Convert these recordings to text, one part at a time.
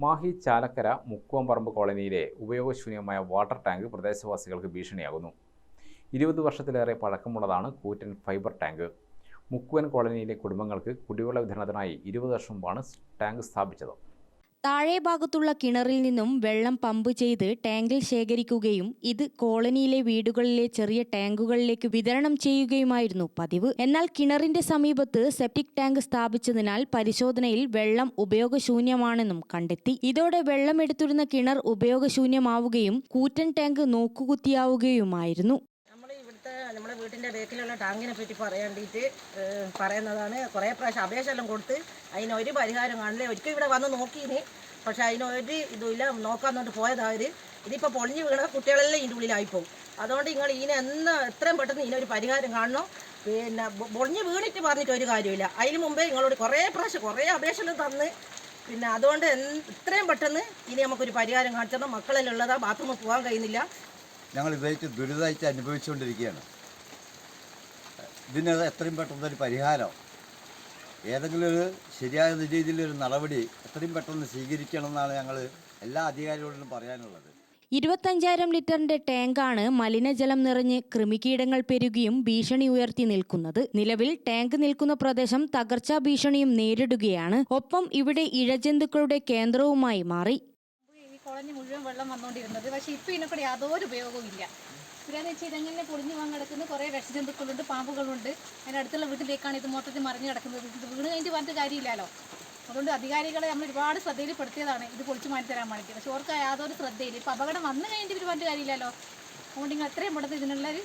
മാഹി ചാലക്കര മുക്കുവംപറമ്പ് കോളനിയിലെ ഉപയോഗശൂന്യമായ water tank പ്രദേശവാസികൾക്ക് ഭീഷണിയാകുന്നു. 20 വർഷത്തിലേറെ പഴക്കമുള്ളതാണ് കൂറ്റൻ ഫൈബർ ടാങ്ക്. മുക്കുവൻ കോളനിയിലെ കുടുംബങ്ങൾക്ക് കുടിവെള്ള വിതരണത്തിനായി 20 വർഷം മുമ്പാണ് ടാങ്ക് സ്ഥാപിച്ചത്. താഴെ ഭാഗത്തുള്ള കിണറിൽ നിന്നും വെള്ളം പമ്പ് ചെയ്ത് ടാങ്കിൽ ശേഖരിക്കുകയും ഇത് കോളനിയിലെ വീടുകളിലെ ചെറിയ ടാങ്കുകളിലേക്ക് വിതരണം ചെയ്യുകയുമായിരുന്നു പതിവ്. എന്നാൽ കിണറിന്റെ സമീപത്ത് സെപ്റ്റിക് ടാങ്ക് സ്ഥാപിച്ചതിനാൽ പരിശോധനയിൽ വെള്ളം ഉപയോഗശൂന്യമാണെന്നും കണ്ടെത്തി. ഇതോടെ വെള്ളമെടുത്തിരുന്ന കിണർ ഉപയോഗശൂന്യമാവുകയും കൂറ്റൻ ടാങ്ക് നോക്കുകുത്തിയാവുകയുമായിരുന്നു. നമ്മുടെ വീട്ടിൻ്റെ ബേക്കിലുള്ള ടാങ്കിനെ പറ്റി പറയുന്നതാണ്. കുറേ പ്രാവശ്യം അപേക്ഷയെല്ലാം കൊടുത്ത് അതിനൊരു പരിഹാരം കാണില്ല. ഒരിക്കലും ഇവിടെ വന്ന് നോക്കിയിന്, പക്ഷേ അതിനൊരു ഇതുമില്ല. നോക്കാന്നോട്ട് പോയതായർ ഇതിപ്പോൾ പൊളിഞ്ഞ് വീണ കുട്ടികളെല്ലാം ഇതിൻ്റെ ഉള്ളിലായിപ്പോവും. അതുകൊണ്ട് നിങ്ങൾ എത്രയും പെട്ടെന്ന് ഇതിനൊരു പരിഹാരം കാണണം. പിന്നെ പൊളിഞ്ഞ് വീണിട്ട് പറഞ്ഞിട്ട് ഒരു കാര്യമില്ല. അതിന് മുമ്പേ നിങ്ങളോട് കുറേ പ്രാവശ്യം കുറേ അപേക്ഷകൾ തന്ന്, പിന്നെ അതുകൊണ്ട് എത്രയും പെട്ടെന്ന് ഇനി നമുക്കൊരു പരിഹാരം കാണിച്ചണം. മക്കളെല്ലാം ഉള്ളതാ, ബാത്റൂമിൽ പോകാൻ കഴിയുന്നില്ല. ഞങ്ങൾ ഇതായിട്ട് ദുരിതമായിട്ട് അനുഭവിച്ചുകൊണ്ടിരിക്കുകയാണ്. ഇതിന് എത്രയും പെട്ടെന്നൊരു പരിഹാരം, ഏതെങ്കിലും ഒരു ശരിയായ രീതിയിലൊരു നടപടി എത്രയും പെട്ടെന്ന് സ്വീകരിക്കണമെന്നാണ് ഞങ്ങൾ എല്ലാ അധികാരികളോടും പറയാനുള്ളത്. 25,000 ലിറ്ററിന്റെ ടാങ്കാണ് മലിനജലം നിറഞ്ഞ് കൃമികീടങ്ങൾ പെരുകിയും ഭീഷണി ഉയർത്തി നിൽക്കുന്നത്. നിലവിൽ ടാങ്ക് നിൽക്കുന്ന പ്രദേശം തകർച്ചാ ഭീഷണിയും നേരിടുകയാണ്. ഒപ്പം ഇവിടെ ഇഴജന്തുക്കളുടെ കേന്ദ്രവുമായി മാറി. കോളനി മുഴുവൻ വെള്ളം വന്നുകൊണ്ടിരുന്നത്. പക്ഷേ ഇപ്പോൾ ഇതിനെക്കൂടെ യാതൊരു ഉപയോഗവും ഇല്ല. ഇവരെന്ന് വെച്ചാൽ ഇതെങ്ങനെ പൊളിഞ്ഞ് കിടക്കുന്ന കുറേ വിഷജന്തുക്കളുണ്ട്, പാമ്പുകളുണ്ട്. അതിനടുത്തുള്ള വീട്ടിലേക്കാണ് ഇത് മൊത്തത്തിൽ മറിഞ്ഞ് കിടക്കുന്നത്. ഇത് വീണ് കഴിഞ്ഞിട്ട് പറഞ്ഞിട്ട് കാര്യമില്ലല്ലോ. അതുകൊണ്ട് അധികാരികളെ നമ്മൾ ഒരുപാട് ശ്രദ്ധയിൽപ്പെടുത്തിയതാണ് ഇത് പൊളിച്ച് മാറ്റി തരാൻ വേണ്ടിയിട്ട്. പക്ഷേ അവർക്ക് യാതൊരു ശ്രദ്ധയില്ല. ഇപ്പോൾ അപകടം വന്നു കഴിഞ്ഞിട്ട് ഇവർ പറഞ്ഞിട്ട് കാര്യമില്ലല്ലോ. അതുകൊണ്ട് നിങ്ങൾ എത്രയും പെട്ടെന്ന് ഇതിനുള്ളൊരു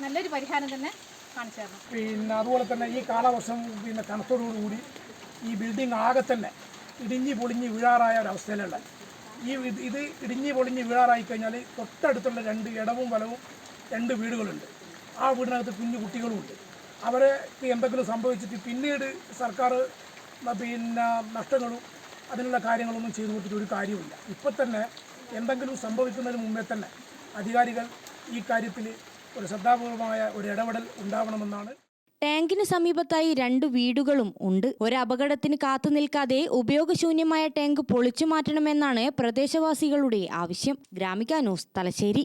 നല്ലൊരു പരിഹാരം തന്നെ കാണിച്ചു തരണം. പിന്നെ അതുപോലെ തന്നെ ഈ കാലവർഷം കനത്തോടുകൂടി ഈ ബിൽഡിംഗ് ആകെ തന്നെ ഇടിഞ്ഞ് പൊളിഞ്ഞ് വീഴാറായ ഒരവസ്ഥയിലുള്ള ഇത് ഇടിഞ്ഞ് പൊളിഞ്ഞ് വീഴാറായി കഴിഞ്ഞാൽ തൊട്ടടുത്തുള്ള 2 ഇടവും വലവും 2 വീടുകളുണ്ട്. ആ വീടിനകത്ത് കുഞ്ഞു കുട്ടികളുമുണ്ട്. അവരെ എന്തെങ്കിലും സംഭവിച്ചിട്ട് പിന്നീട് സർക്കാർ പിന്നെ നഷ്ടങ്ങളും അതിനുള്ള കാര്യങ്ങളൊന്നും ചെയ്തു കൊടുത്തിട്ട് ഒരു കാര്യമില്ല. ഇപ്പം തന്നെ എന്തെങ്കിലും സംഭവിക്കുന്നതിന് മുമ്പേ തന്നെ അധികാരികൾ ഈ കാര്യത്തിൽ ഒരു ശ്രദ്ധാപൂർവമായ ഒരു ഇടപെടൽ ഉണ്ടാവണമെന്നാണ്. ടാങ്കിന് സമീപത്തായി 2 വീടുകളും ഉണ്ട്. ഒരു അപകടത്തിന് കാത്തു നിൽക്കാതെ ഉപയോഗശൂന്യമായ ടാങ്ക് പൊളിച്ചു മാറ്റണമെന്നാണ് പ്രദേശവാസികളുടെ ആവശ്യം. ഗ്രാമിക ന്യൂസ്, തലശ്ശേരി.